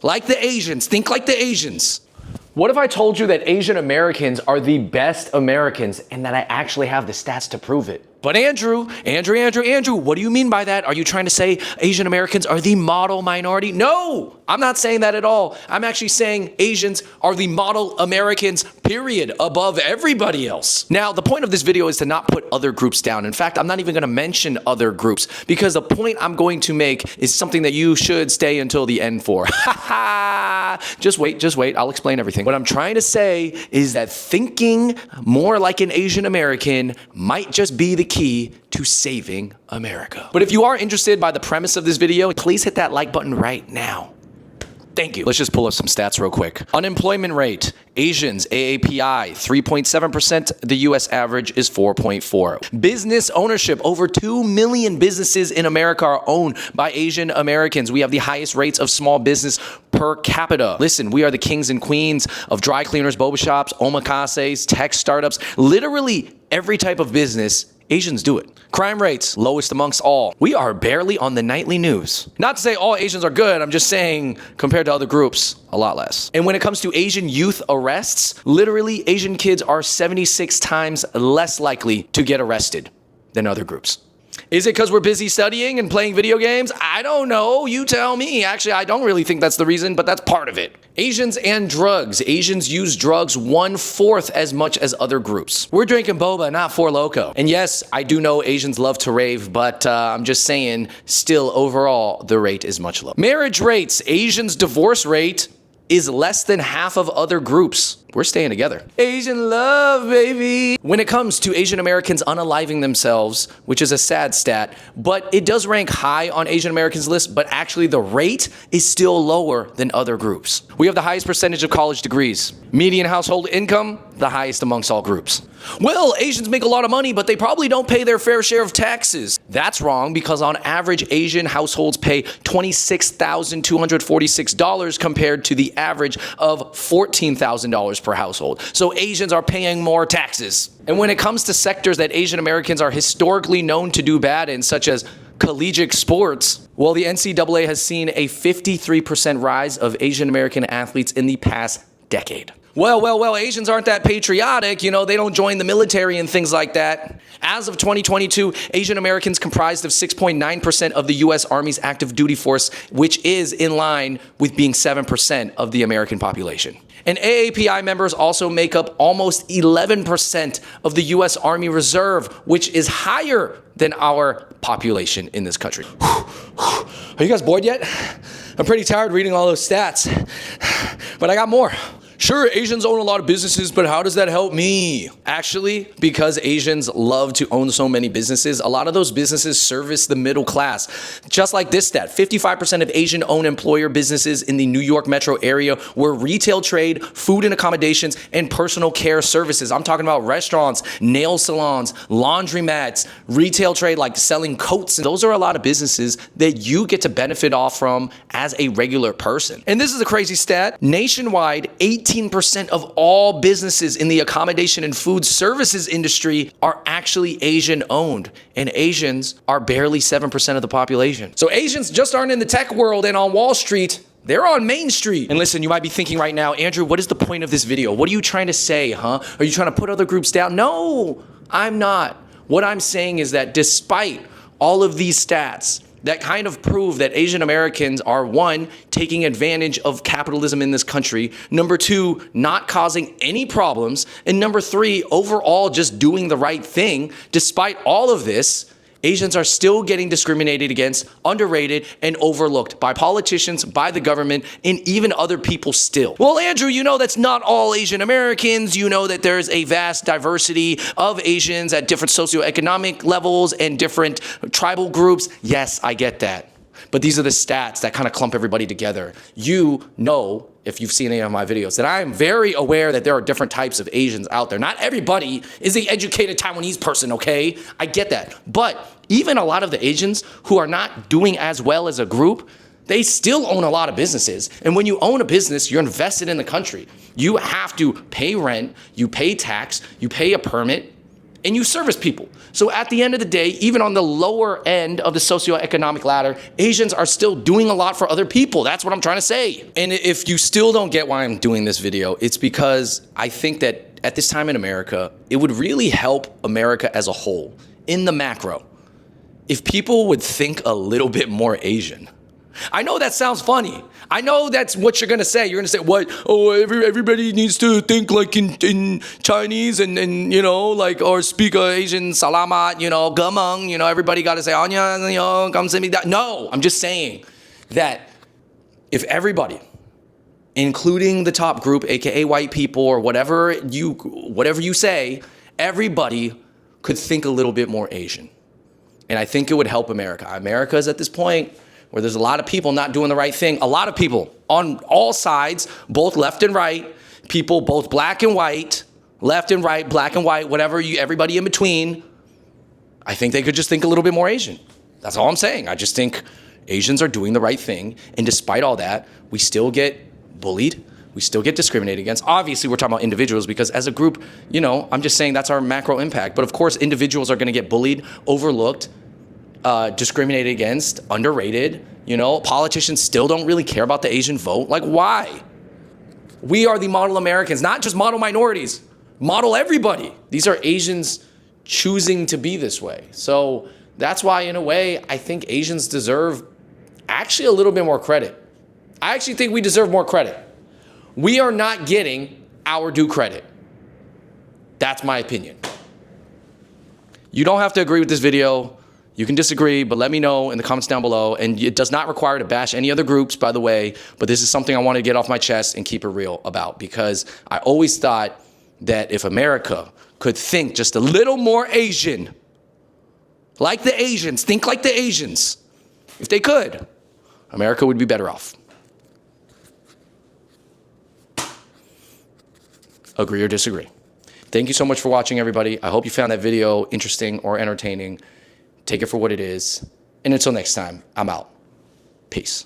Like the Asians. Think like the Asians. What if I told you that Asian Americans are the best Americans and that I actually have the stats to prove it? But Andrew, what do you mean by that? Are you trying to say Asian Americans are the model minority? No, I'm not saying that at all. I'm actually saying Asians are the model Americans, period, above everybody else. Now, the point of this video is to not put other groups down. In fact, I'm not even going to mention other groups because the point I'm going to make is something that you should stay until the end for. Just wait. I'll explain everything. What I'm trying to say is that thinking more like an Asian American might just be the key to saving America. But if you are interested by the premise of this video, please hit that like button right now. Thank you. Let's just pull up some stats real quick. Unemployment rate, Asians, AAPI, 3.7%. The US average is 4.4. Business ownership, over 2 million businesses in America are owned by Asian Americans. We have the highest rates of small business per capita. Listen, we are the kings and queens of dry cleaners, boba shops, omakases, tech startups, literally every type of business. Asians do it. Crime rates, lowest amongst all. We are barely on the nightly news. Not to say all Asians are good, I'm just saying compared to other groups, a lot less. And when it comes to Asian youth arrests, literally Asian kids are 76 times less likely to get arrested than other groups. Is it because we're busy studying and playing video games? I don't know. You tell me. Actually, I don't really think that's the reason, but that's part of it. Asians and drugs. Asians use drugs 1/4 as much as other groups. We're drinking boba, not Four Loko. And yes, I do know Asians love to rave, but I'm just saying, still overall, the rate is much lower. Marriage rates. Asians' divorce rate is less than half of other groups. We're staying together. Asian love, baby. When it comes to Asian Americans unaliving themselves, which is a sad stat, but it does rank high on Asian Americans' list, but actually the rate is still lower than other groups. We have the highest percentage of college degrees. Median household income, the highest amongst all groups. Well, Asians make a lot of money, but they probably don't pay their fair share of taxes. That's wrong because on average, Asian households pay $26,246 compared to the average of $14,000 per household. So Asians are paying more taxes. And when it comes to sectors that Asian Americans are historically known to do bad in, such as collegiate sports, well, the NCAA has seen a 53% rise of Asian American athletes in the past decade. Well, Asians aren't that patriotic. You know, they don't join the military and things like that. As of 2022, Asian Americans comprised of 6.9% of the U.S. Army's active duty force, which is in line with being 7% of the American population. And AAPI members also make up almost 11% of the U.S. Army Reserve, which is higher than our population in this country. Are you guys bored yet? I'm pretty tired reading all those stats, but I got more. Sure, Asians own a lot of businesses, but how does that help me? Actually, because Asians love to own so many businesses, a lot of those businesses service the middle class. Just like this stat, 55% of Asian-owned employer businesses in the New York metro area were retail trade, food and accommodations, and personal care services. I'm talking about restaurants, nail salons, laundromats, retail trade like selling coats. And those are a lot of businesses that you get to benefit off from as a regular person. And this is a crazy stat. Nationwide, 18% of all businesses in the accommodation and food services industry are actually Asian owned, and Asians are barely 7% of the population. So Asians just aren't in the tech world and on Wall Street. They're on Main Street. And listen, you might be thinking right now, Andrew, what is the point of this video? What are you trying to say, huh? Are you trying to put other groups down? No, I'm not. What I'm saying is that despite all of these stats, that kind of prove that Asian Americans are, one, taking advantage of capitalism in this country, number two, not causing any problems, and number three, overall just doing the right thing. Despite all of this, Asians are still getting discriminated against, underrated, and overlooked by politicians, by the government, and even other people still. Well, Andrew, you know that's not all Asian Americans. You know that there's a vast diversity of Asians at different socioeconomic levels and different tribal groups. Yes, I get that. But these are the stats that kind of clump everybody together. You know, if you've seen any of my videos, that I am very aware that there are different types of Asians out there. Not everybody is the educated Taiwanese person, okay? I get that. But even a lot of the Asians who are not doing as well as a group, they still own a lot of businesses. And when you own a business, you're invested in the country. You have to pay rent, you pay tax, you pay a permit, and you service people. So at the end of the day, even on the lower end of the socioeconomic ladder, Asians are still doing a lot for other people. That's what I'm trying to say. And if you still don't get why I'm doing this video, it's because I think that at this time in America, it would really help America as a whole, in the macro, if people would think a little bit more Asian. I know that sounds funny. I know that's what you're gonna say. You're gonna say, what? Oh, everybody needs to think like in Chinese and you know, like, or speak Asian, salamat, you know, gamang, you know, everybody gotta say, anya, you know, kamsahamnida. No, I'm just saying that if everybody, including the top group, AKA white people or whatever you say, everybody could think a little bit more Asian. And I think it would help America. America is at this point where there's a lot of people not doing the right thing. A lot of people on all sides, both left and right, people both black and white, left and right, black and white, whatever, everybody in between. I think they could just think a little bit more Asian. That's all I'm saying. I just think Asians are doing the right thing. And despite all that, we still get bullied. We still get discriminated against. Obviously, we're talking about individuals because as a group, you know, I'm just saying that's our macro impact. But of course, individuals are going to get bullied, overlooked, discriminated against, underrated. You know, politicians still don't really care about the Asian vote. Like, why? We are the model Americans, not just model minorities, model everybody. These are Asians choosing to be this way. So that's why, in a way, I think Asians deserve actually a little bit more credit. I actually think we deserve more credit. We are not getting our due credit. That's my opinion. You don't have to agree with this video. You can disagree, but let me know in the comments down below. And it does not require to bash any other groups, by the way, but this is something I want to get off my chest and keep it real about, because I always thought that if America could think just a little more Asian, like the Asians, think like the Asians, if they could, America would be better off. Agree or disagree. Thank you so much for watching, everybody. I hope you found that video interesting or entertaining. Take it for what it is. And until next time, I'm out. Peace.